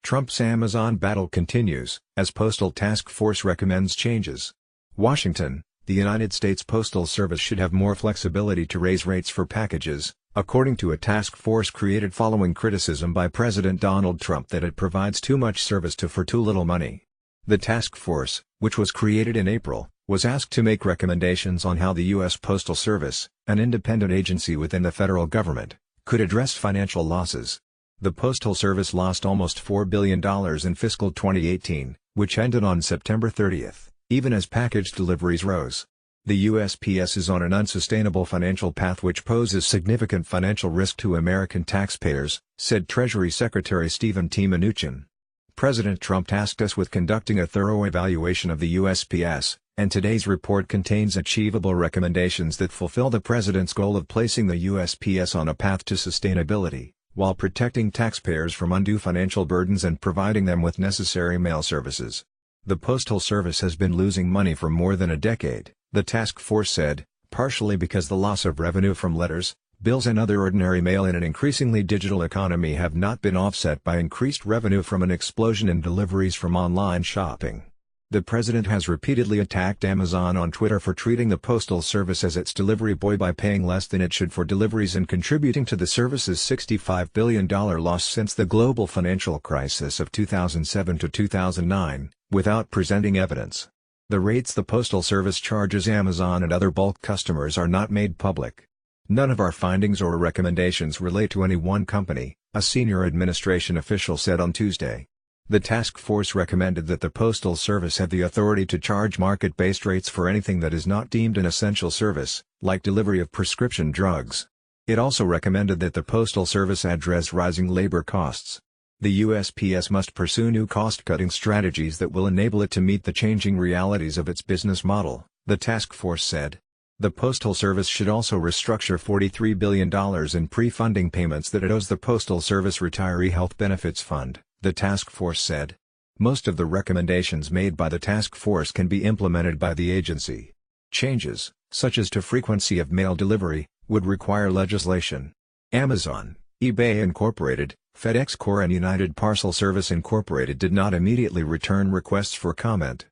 Trump's Amazon battle continues, as Postal Task Force recommends changes. Washington, the United States Postal Service should have more flexibility to raise rates for packages, according to a task force created following criticism by President Donald Trump that it provides too much service for too little money. The task force, which was created in April, was asked to make recommendations on how the U.S. Postal Service, an independent agency within the federal government, could address financial losses. The Postal Service lost almost $4 billion in fiscal 2018, which ended on September 30, even as package deliveries rose. The USPS is on an unsustainable financial path which poses significant financial risk to American taxpayers, said Treasury Secretary Stephen T. Mnuchin. President Trump tasked us with conducting a thorough evaluation of the USPS, and today's report contains achievable recommendations that fulfill the president's goal of placing the USPS on a path to sustainability, while protecting taxpayers from undue financial burdens and providing them with necessary mail services. The Postal Service has been losing money for more than a decade, the task force said, partially because the loss of revenue from letters, bills and other ordinary mail in an increasingly digital economy have not been offset by increased revenue from an explosion in deliveries from online shopping. The president has repeatedly attacked Amazon on Twitter for treating the Postal Service as its delivery boy by paying less than it should for deliveries and contributing to the service's $65 billion loss since the global financial crisis of 2007 to 2009, without presenting evidence. The rates the Postal Service charges Amazon and other bulk customers are not made public. None of our findings or recommendations relate to any one company, a senior administration official said on Tuesday. The task force recommended that the Postal Service have the authority to charge market-based rates for anything that is not deemed an essential service, like delivery of prescription drugs. It also recommended that the Postal Service address rising labor costs. The USPS must pursue new cost-cutting strategies that will enable it to meet the changing realities of its business model, the task force said. The Postal Service should also restructure $43 billion in pre-funding payments that it owes the Postal Service Retiree Health Benefits Fund, the task force said. Most of the recommendations made by the task force can be implemented by the agency. Changes, such as to frequency of mail delivery, would require legislation. Amazon, eBay Incorporated, FedEx Corp and United Parcel Service Incorporated did not immediately return requests for comment.